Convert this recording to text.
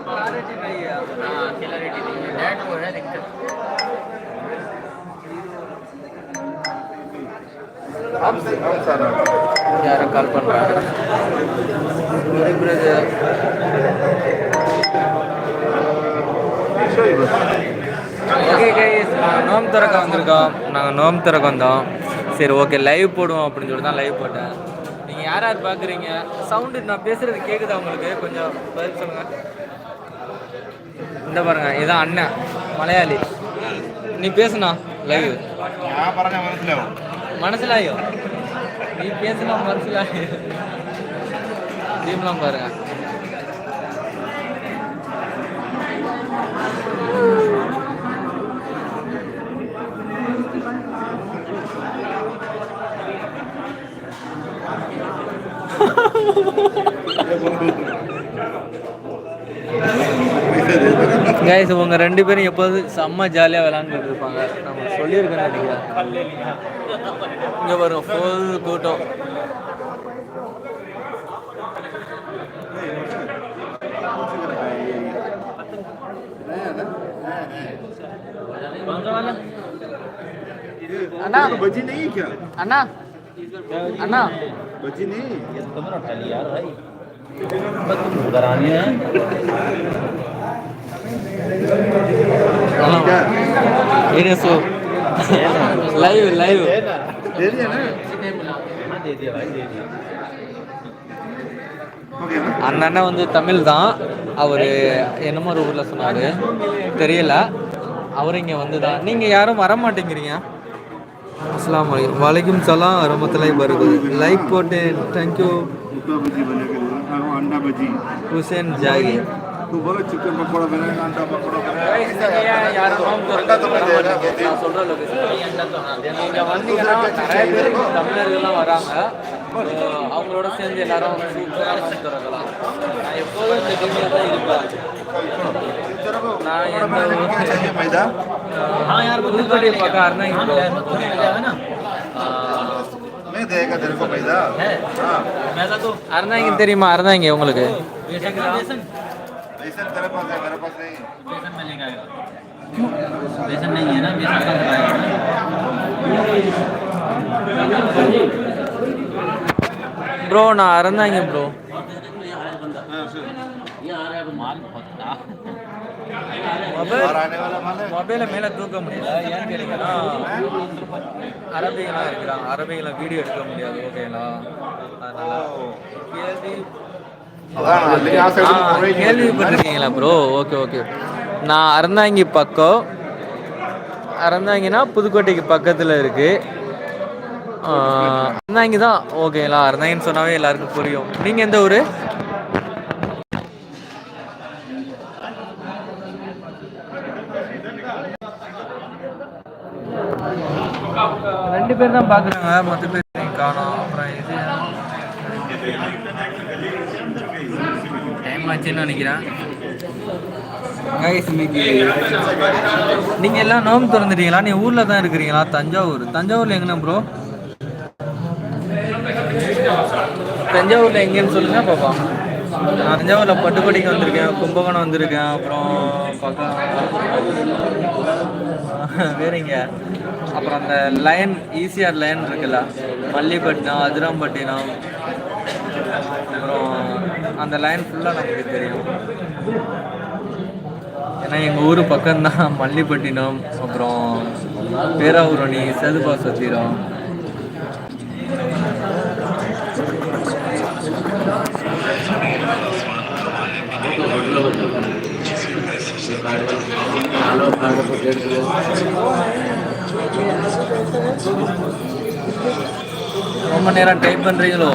Clarity नहीं है। हाँ क्लैरिटी नहीं है, नेट वो है दिक्कत। हम सर यार कॉल कर रहा है ब्रदर। ஓகே கைஸ், நாங்கள் நோம்பு திறக்க வந்திருக்கோம். நாங்கள் நோம்பு திறக்க வந்தோம். சரி ஓகே லைவ் போடுவோம் அப்படின்னு சொல்லி தான் லைவ் போட்டேன். நீங்கள் யார் யார் பார்க்குறீங்க? சவுண்டு நான் பேசுகிறது கேட்குதா உங்களுக்கு? கொஞ்சம் பதில் சொல்லுங்கள். இந்த பாருங்க, இதான் அண்ணன் மலையாளி. நீ பேசுனா லைவ் மனசிலாயோ? நீ பேசுனா மனசிலாயோ? டீம்லாம் பாருங்க. கைஸ், உங்க ரெண்டு பேரும் எப்போதும் செம்ம ஜாலியாக விளாண்டுட்டு இருப்பாங்க. நம்ம சொல்லியிருக்கேன்னு நினைக்கிறேன். இங்கே வரும் ஃபுல் கூட்டம். அண்ணா அண்ணா அண்ணா லைவ் லைவ் அந்த அண்ணன் வந்து தமிழ் தான். அவர் என்னமோ ஒரு ஊரில் சொன்னார், தெரியல. அவர் இங்கே வந்து தான். நீங்கள் யாரும் வர மாட்டேங்கிறீங்க. அஸ்ஸலாமு அலைக்கும். வலைக்கும் சலாம் வரமத்துல்லாஹி வபரகாத்துஹு. லைக் போட்டேன், தேங்க்யூ. हुसैन जागी तू बोलो चिकन पकोड़ा बनेगा, अंडा पकोड़ा बनेगा। यार हम तो अंडा तो मैं சொல்ற லொகேஷன் अंडा तो நீங்க வந்தீங்கன்னா நிறைய பேர் தமிழர்கள்லாம் வராங்க. அவங்களோட சேர்ந்து எல்லாரும் சூப்பரா சுத்தறலாம். நான் எப்போதும் இந்த டீம்ல தான் இருப்பேன். நான் எந்த मैदा हां यार புதுக்கோட்டை பக்கம் அருணாங்க ना मैं देगा तेरे को मैदा है। हां मैदा तो அருணாங்க தெரியுமா? அருணாங்க உங்களுக்கு बेसन तेरे पास है, मेरे पास नहीं। बेसन में लेके आएगा। बेसन नहीं है ना, बेसन का लगाएगा। ब्रो ना अरंदाएंगे ब्रो। மொபைல மேலே தூக்க முடியல. ஏன்னு கேட்டீங்கன்னா அரபிகளாக இருக்கிறாங்க. அரபிகளை வீடியோ எடுக்க முடியாது. ஓகேங்களா? அதனால கேள்விப்பட்டிருக்கீங்களா ப்ரோ? Okay okay. நான் அறந்தாங்கி பக்கம். அறந்தாங்கினா புதுக்கோட்டைக்கு பக்கத்தில் இருக்குது. அறந்தாங்கி தான். ஓகேங்களா? அறந்தாங்கின்னு சொன்னாவே எல்லாருக்கும் புரியும். நீங்கள் எந்த ஊர்? ரெண்டு பேர் தான் பார்க்குறாங்க, மற்ற பேர் காணோம். அப்புறம் இது டைம் ஆச்சுன்னு நினைக்கிறேன். இன்னைக்கு நீங்கள் எல்லாம் நோம்பு திறந்துட்டீங்களா? நீ ஊரில் தான் இருக்கிறீங்களா? தஞ்சாவூர். தஞ்சாவூரில் எங்கண்ணா ப்ரோ? தஞ்சாவூரில் எங்கேன்னு சொல்லுங்கள் பாப்பா. நான் தஞ்சாவூரில் பட்டுக்கோட்டைக்கு வந்திருக்கேன், கும்பகோணம் வந்திருக்கேன். அப்புறம் பக்கம் வேறங்க. அப்புறம் அந்த லைன் ஈசிஆர் லைன் இருக்குல்ல, மல்லிப்பட்டினம், அதிராம்பட்டினம், அப்புறம் அந்த லைன் ஃபுல்லாக நமக்கு தெரியும். ஏன்னா எங்கள் ஊர் பக்கம்தான் மல்லிப்பட்டினம், அப்புறம் பேராவூரணி, சதுபா சத்திரம். ரொம்ப நேரம் டைப் பண்ணுறீங்களோ?